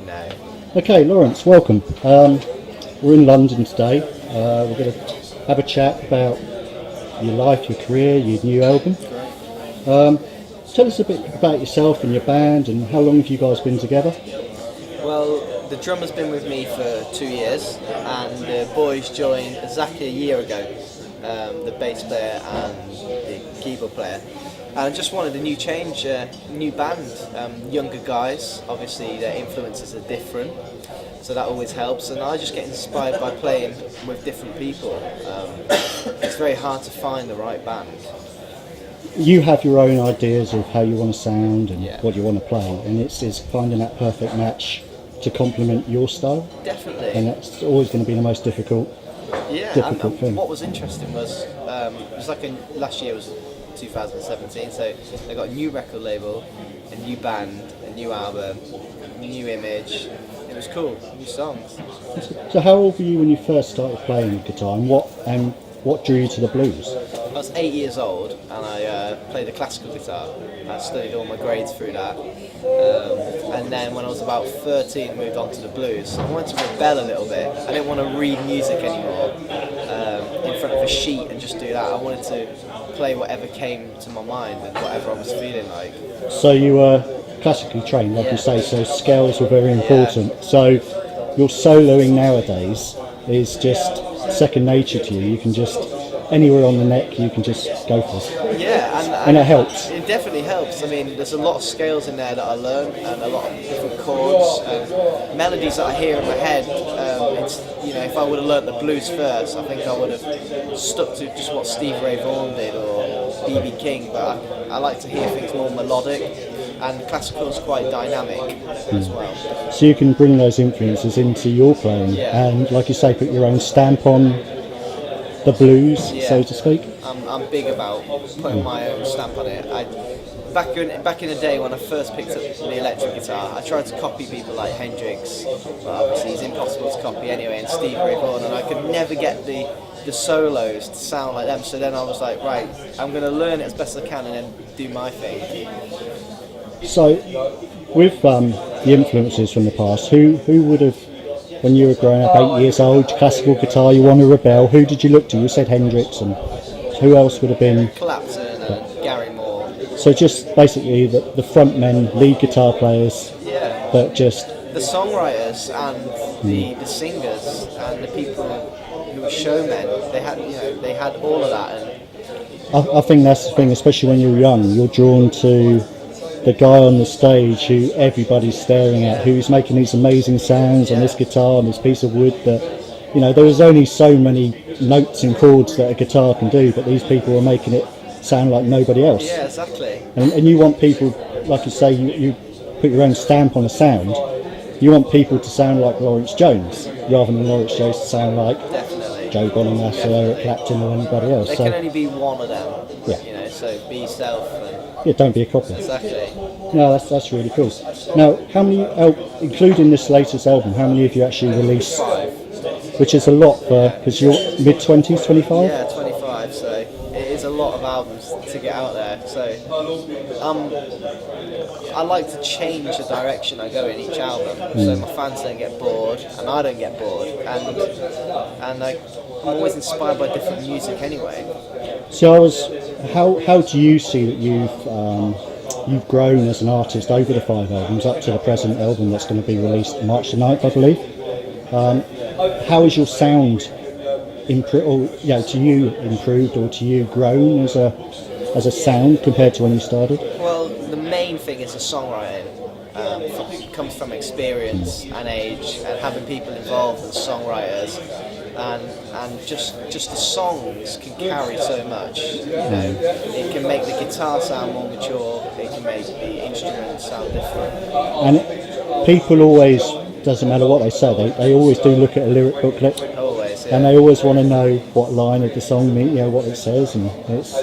No. Okay, Laurence, welcome. We're in London today. We're going to have a chat about your life, your career, your new album. Tell us a bit about yourself and your band, and how long have you guys been together? Well, the drummer's been with me for 2 years, and the boys joined exactly a year ago. The bass player and the keyboard player. And I just wanted a new change, new band, younger guys. Obviously, their influences are different, so that always helps. And I just get inspired by playing with different people. It's very hard to find the right band. You have your own ideas of how you want to sound and Yeah. what you want to play, and it's finding that perfect match to complement your style. Definitely. And that's always going to be the most difficult thing. What was interesting was it was like last year was 2017, so they got a new record label, a new band, a new album, a new image. It was cool, new songs. So how old were you when you first started playing guitar, and what drew you to the blues? I was 8 years old and I played the classical guitar. I studied all my grades through that. And then when I was about 13, I moved on to the blues. I wanted to rebel a little bit. I didn't want to read music anymore in front of a sheet and just do that. I wanted to play whatever came to my mind and whatever I was feeling like. So you were classically trained, like you say, so scales were very important. So your soloing nowadays is just second nature to you. You can just, anywhere on the neck, you can just go for it. Yeah, And it helps. It definitely helps. I mean, there's a lot of scales in there that I learned, and a lot of different chords and melodies that I hear in my head. It's, if I would have learnt the blues first, I think I would have stuck to just what Stevie Ray Vaughan did or B.B. King. But I like to hear things more melodic, and classical is quite dynamic as well. So you can bring those influences into your playing, and like you say, put your own stamp on the blues, so to speak. I'm big about putting my own stamp on it. Back in the day when I first picked up the electric guitar, I tried to copy people like Hendrix, but obviously it's impossible to copy anyway, and Stevie Ray Vaughan, and I could never get the solos to sound like them. So then I was like, right, I'm going to learn it as best as I can and then do my thing. So, with the influences from the past, who would have, when you were growing up, 8 years old, classical guitar, you want to rebel, who did you look to? You said Hendrix, and who else would have been? Clapton and Gary Moore. So just basically the front men, lead guitar players, but just the songwriters and the singers and the people who were showmen. They had all of that. And I think that's the thing, especially when you're young, you're drawn to the guy on the stage who everybody's staring at, who's making these amazing sounds on this guitar and this piece of wood that, there was only so many notes and chords that a guitar can do, but these people are making it sound like nobody else. Yeah, exactly. And you want people, like you say, you put your own stamp on a sound. You want people to sound like Laurence Jones, rather than Laurence Jones to sound like Joe Bonamassa, Eric Clapton, or anybody else. There can only be one of them. So be yourself. Don't be a copy. Exactly. No, that's really cool. Now, how many, including this latest album, how many have you actually released? 5. Which is a lot because you're mid-20s, 25? Yeah, 25, so it is a lot of albums to get out there. So I like to change the direction I go in each album, so my fans don't get bored and I don't get bored, and I'm always inspired by different music anyway. So how do you see that you've grown as an artist over the 5 albums up to the present album that's going to be released March the 9th, I believe? How has your sound to you improved, or to you grown as a sound compared to when you started? Well, the main thing is the songwriting. Comes from experience and age, and having people involved as songwriters, and just the songs can carry so much. It can make the guitar sound more mature. It can make the instruments sound different. And people always, doesn't matter what they say, they always do look at a lyric booklet. Always, and they always want to know what line of the song means, what it says, and it's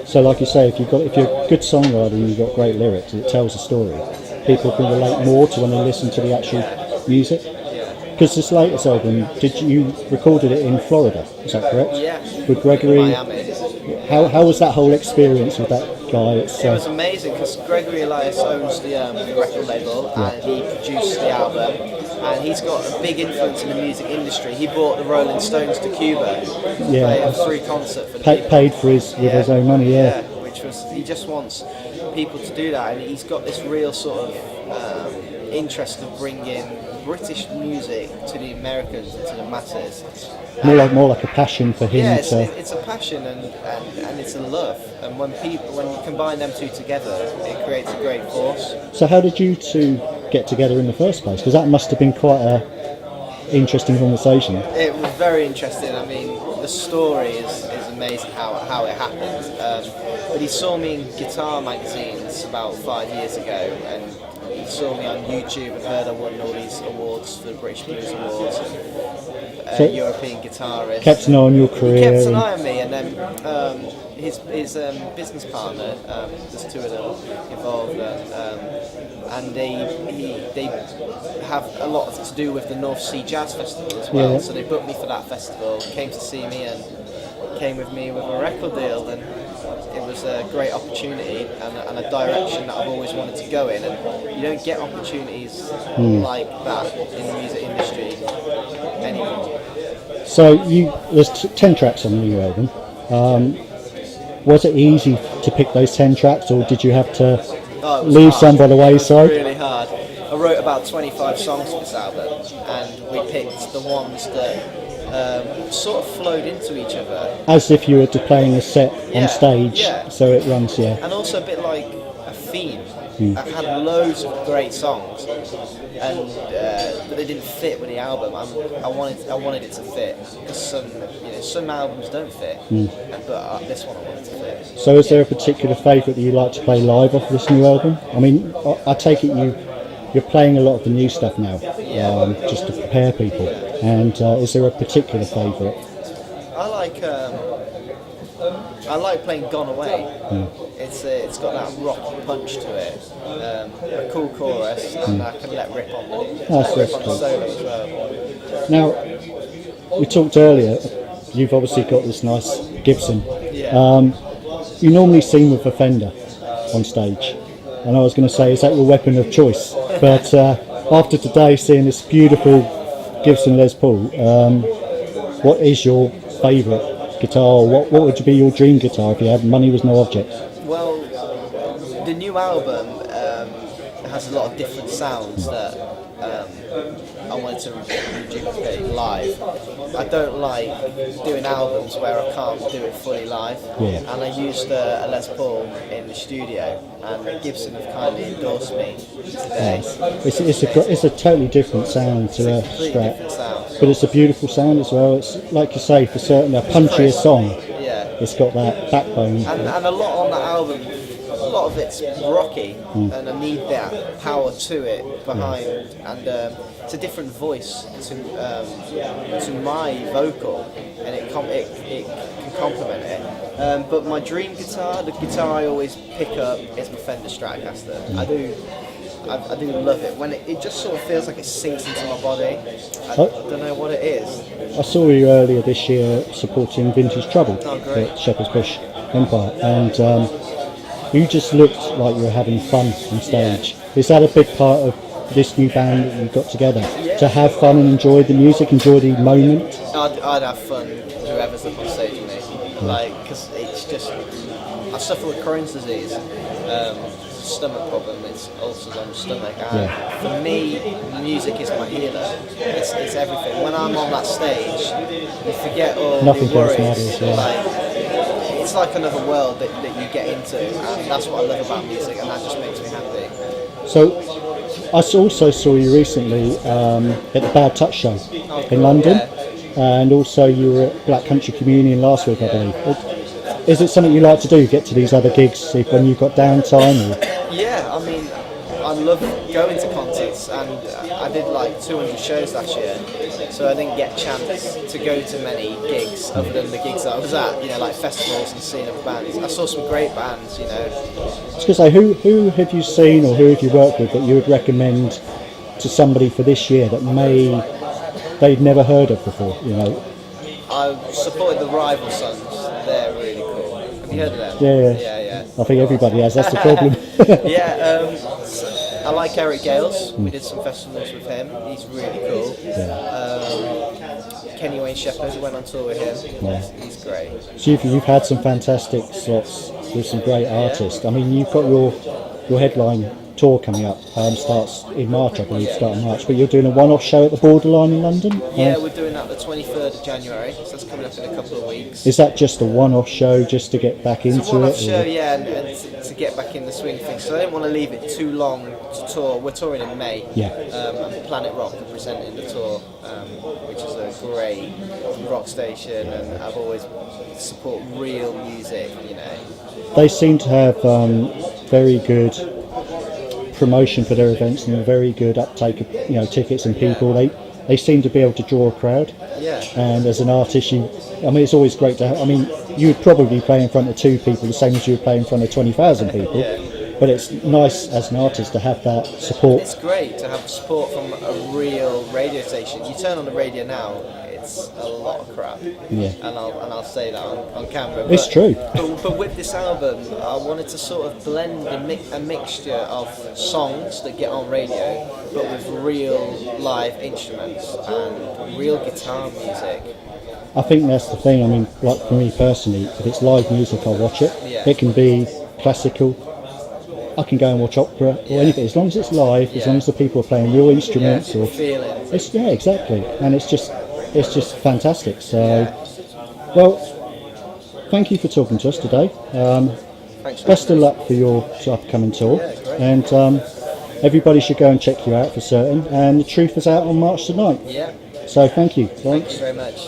so like you say, if you're a good songwriter and you've got great lyrics, it tells a story. People can relate more to when they listen to the actual music. Because this latest album, you recorded it in Florida? Is that correct? Yeah. With Gregory. Miami. How was that whole experience with that guy. It's, It was amazing because Gregory Elias owns the record label and he produced the album, and he's got a big influence in the music industry. He brought the Rolling Stones to Cuba to play a free concert for the people. Paid for with his own money, which was, he just wants people to do that, and he's got this real sort of interest of bringing British music to the Americans and to the masses. More like a passion for him. Yeah, it's a passion and it's a love, and when you combine them two together, it creates a great force. So how did you two get together in the first place? Because that must have been quite a interesting conversation. It was very interesting. I mean, the story is amazing how it happened. But he saw me in guitar magazines about 5 years ago, and he saw me on YouTube and heard I won all these awards for the British Blues Awards, and European guitarist. Kept an eye on your career. He kept an eye on me, and then his business partner, there's two of them involved, and they have a lot to do with the North Sea Jazz Festival as well. So they booked me for that festival, came to see me, and came with me with a record deal, and it was a great opportunity and a direction that I've always wanted to go in, and you don't get opportunities like that in the music industry anymore. So there's 10 tracks on the new album. Was it easy to pick those 10 tracks, or did you have to leave some by the wayside? It was really hard. I wrote about 25 songs for this album, and we picked the ones that sort of flowed into each other. As if you were playing a set on stage, so it runs, And also a bit like a theme. I've had loads of great songs, and but they didn't fit with the album. I wanted it to fit, because some albums don't fit, but this one I wanted to fit. So is there a particular favourite that you like to play live off this new album? I mean, I take it you're playing a lot of the new stuff now, just to prepare people. And is there a particular favourite? I like playing "Gone Away." It's got that rock punch to it, a cool chorus, and I can let rip on the solo as well. Now, we talked earlier. You've obviously got this nice Gibson. You normally sing with a Fender on stage, and I was going to say, is that your weapon of choice? But after today, seeing this beautiful Gibson Les Paul, what is your favourite guitar? What would be your dream guitar if you had money was no object? Well, the new album has a lot of different sounds that I wanted to duplicate live. I don't like doing albums where I can't do it fully live, and I used a Les Paul in the studio, and Gibson have kindly endorsed me today. It's a totally different sound to a Strat, but it's a beautiful sound as well. It's like you say, for certain a punchier song. It's got that backbone. And a lot on that album, a lot of it's rocky, and I need that power to it behind, and it's a different voice to my vocal, and it can complement it. But my dream guitar, the guitar I always pick up, is my Fender Stratocaster. I do love it when it just sort of feels like it sinks into my body. I don't know what it is. I saw you earlier this year supporting Vintage Trouble great. at Shepherd's Bush Empire, and you just looked like you were having fun on stage. Is that a big part of this new band that you've got together? To have fun and enjoy the music, enjoy the moment? I'd have fun whoever's up on stage with me, because it's just, I suffer with Crohn's disease, stomach problem, it's ulcers on the stomach, and for me, music is my healer. It's everything. When I'm on that stage, you forget all Nothing the worries. matters, It's like another world that you get into, and that's what I love about music, and that just makes me happy. So, I also saw you recently at the Bad Touch show in London, and also you were at Black Country Communion last week, I believe. Is it something you like to do, get to these other gigs when you've got downtime? Yeah, I mean, I love going to concerts, and I did like 200 shows last year, so I didn't get a chance to go to many gigs other than the gigs that I was at, like festivals and seeing other bands. I saw some great bands, I was going to say, who have you seen or who have you worked with that you would recommend to somebody for this year that they'd never heard of before, I supported the Rival Sons, they're really cool. Have you heard of them? Yeah. I think everybody has. That's the problem. Yeah, I like Eric Gales. We did some festivals with him. He's really cool. Kenny Wayne Shepherd went on tour with him. Yeah. He's great. So you've had some fantastic slots with some great artists. I mean, you've got your headline tour coming up. Starts in March, I believe, start in March. But you're doing a one-off show at the Borderline in London. Yeah, we're doing that the 23rd of January. So that's coming up in a couple of weeks. Is that just a one-off show, just to get back into it? It's a one-off show, yeah, and to get back in the swing of things. So I don't want to leave it too long to tour. We're touring in May. Yeah. And Planet Rock are presenting the tour, which is a great rock station, and I've always support real music, you know. They seem to have very good promotion for their events and a very good uptake of tickets and people. They seem to be able to draw a crowd. Yeah. And as an artist, it's always great to have. I mean, you would probably play in front of 2 people the same as you would play in front of 20,000 people. Yeah. But it's nice as an artist to have that support. It's great to have support from a real radio station. You turn on the radio now, it's a lot of crap. Yeah. And I'll say that on camera. It's true. But with this album, I wanted to sort of blend a mixture of songs that get on radio, but with real live instruments and real guitar music. I think that's the thing. I mean, like for me personally, if it's live music, I'll watch it. Yeah. It can be classical. I can go and watch opera or anything, as long as it's live, as long as the people are playing real instruments or feeling. Exactly, and it's just fantastic. So, well, thank you for talking to us today. Thanks. Best of luck for your upcoming tour, and everybody should go and check you out for certain. And the Truth is out on March the 9th. Yeah. So thank you. Thank you very much.